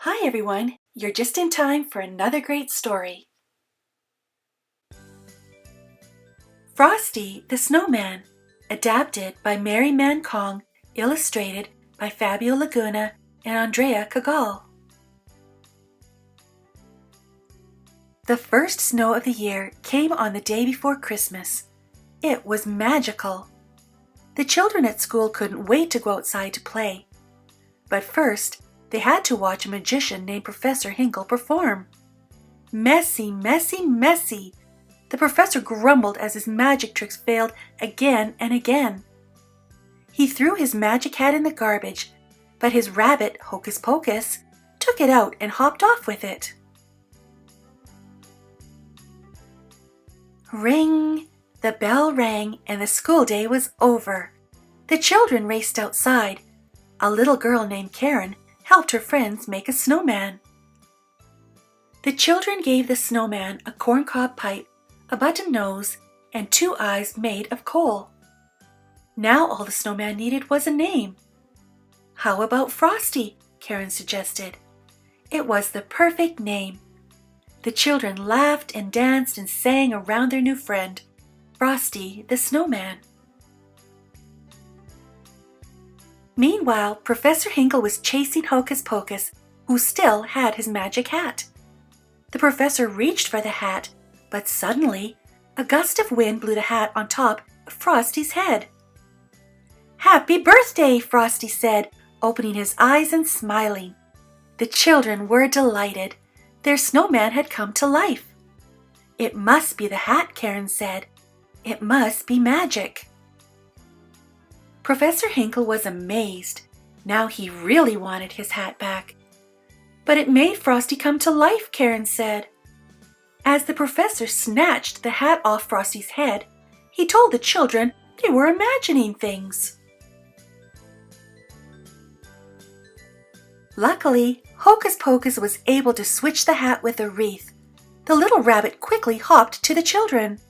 Hi everyone, you're just in time for another great story. Frosty the Snowman, adapted by Mary Man Kong, illustrated by Fabio Laguna and Andrea Cagal. The first snow of the year came on the day before Christmas. It was magical. The children at school couldn't wait to go outside to play. But first, they had to watch a magician named Professor Hinkle perform. Messy, messy, messy! The professor grumbled as his magic tricks failed again and again. He threw his magic hat in the garbage, but his rabbit, Hocus Pocus, took it out and hopped off with it. Ring! The bell rang and the school day was over. The children raced outside. A little girl named Karen helped her friends make a snowman. The children gave the snowman a corncob pipe, a button nose, and 2 eyes made of coal. Now all the snowman needed was a name. How about Frosty? Karen suggested. It was the perfect name. The children laughed and danced and sang around their new friend, Frosty the Snowman. Meanwhile, Professor Hinkle was chasing Hocus Pocus, who still had his magic hat. The professor reached for the hat, but suddenly, a gust of wind blew the hat on top of Frosty's head. "Happy birthday!" Frosty said, opening his eyes and smiling. The children were delighted. Their snowman had come to life. "It must be the hat," Karen said. "It must be magic." Professor Hinkle was amazed. Now he really wanted his hat back. "But it made Frosty come to life," Karen said. As the professor snatched the hat off Frosty's head, he told the children they were imagining things. Luckily, Hocus Pocus was able to switch the hat with a wreath. The little rabbit quickly hopped to the children.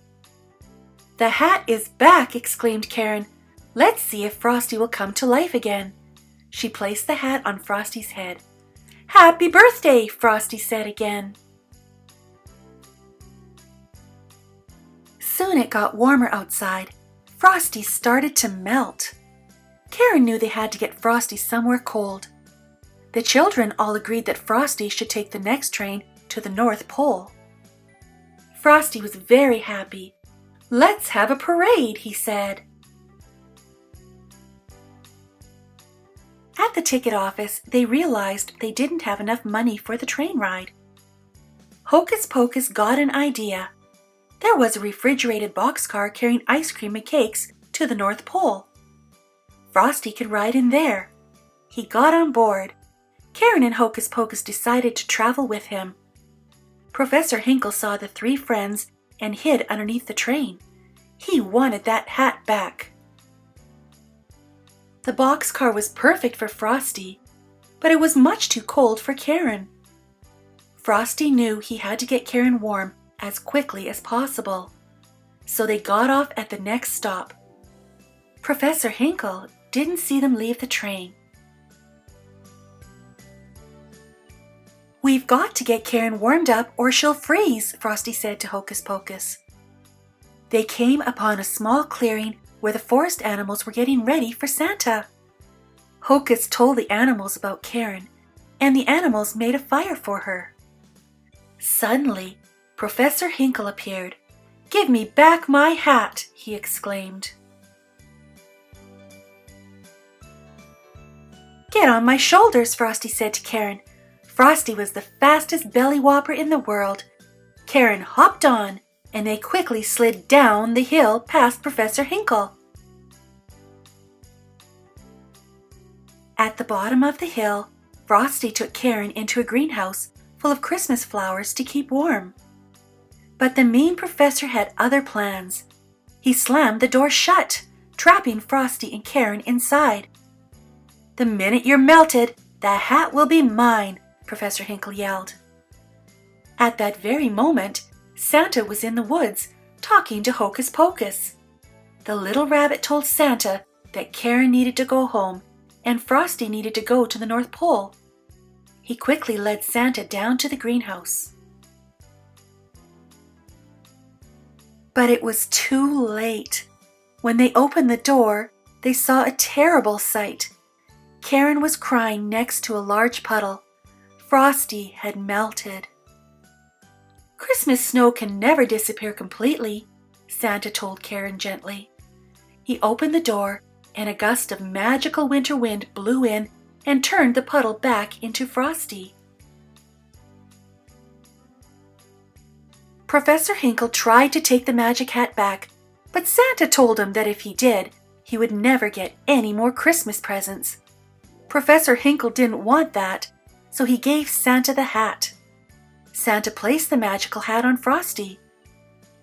"The hat is back!" exclaimed Karen. "Let's see if Frosty will come to life again." She placed the hat on Frosty's head. "Happy birthday!" Frosty said again. Soon it got warmer outside. Frosty started to melt. Karen knew they had to get Frosty somewhere cold. The children all agreed that Frosty should take the next train to the North Pole. Frosty was very happy. "Let's have a parade," he said. At the ticket office, they realized they didn't have enough money for the train ride. Hocus Pocus got an idea. There was a refrigerated boxcar carrying ice cream and cakes to the North Pole. Frosty could ride in there. He got on board. Karen and Hocus Pocus decided to travel with him. Professor Hinkle saw the 3 friends and hid underneath the train. He wanted that hat back. The boxcar was perfect for Frosty, but it was much too cold for Karen. Frosty knew he had to get Karen warm as quickly as possible, so they got off at the next stop. Professor Hinkle didn't see them leave the train. "We've got to get Karen warmed up or she'll freeze," Frosty said to Hocus Pocus. They came upon a small clearing where the forest animals were getting ready for Santa. Hocus told the animals about Karen, and the animals made a fire for her. Suddenly, Professor Hinkle appeared. "Give me back my hat!" he exclaimed. "Get on my shoulders," Frosty said to Karen. Frosty was the fastest belly whopper in the world. Karen hopped on, and they quickly slid down the hill past Professor Hinkle. At the bottom of the hill, Frosty took Karen into a greenhouse full of Christmas flowers to keep warm. But the mean professor had other plans. He slammed the door shut, trapping Frosty and Karen inside. "The minute you're melted, the hat will be mine," Professor Hinkle yelled. At that very moment, Santa was in the woods talking to Hocus Pocus. The little rabbit told Santa that Karen needed to go home and Frosty needed to go to the North Pole. He quickly led Santa down to the greenhouse. But it was too late. When they opened the door, they saw a terrible sight. Karen was crying next to a large puddle. Frosty had melted. "Christmas snow can never disappear completely," Santa told Karen gently. He opened the door, and a gust of magical winter wind blew in and turned the puddle back into Frosty. Professor Hinkle tried to take the magic hat back, but Santa told him that if he did, he would never get any more Christmas presents. Professor Hinkle didn't want that, so he gave Santa the hat. Santa placed the magical hat on Frosty.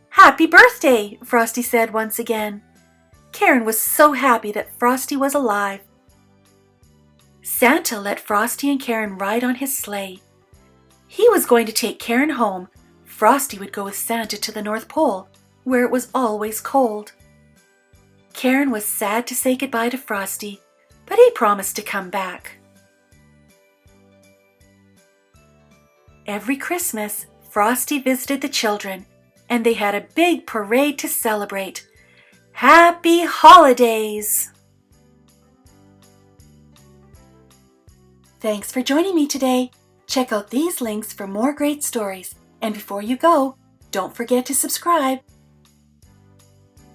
"Happy birthday!" Frosty said once again. Karen was so happy that Frosty was alive. Santa let Frosty and Karen ride on his sleigh. He was going to take Karen home. Frosty would go with Santa to the North Pole, where it was always cold. Karen was sad to say goodbye to Frosty, but he promised to come back. Every Christmas, Frosty visited the children, and they had a big parade to celebrate. Happy holidays! Thanks for joining me today. Check out these links for more great stories. And before you go, don't forget to subscribe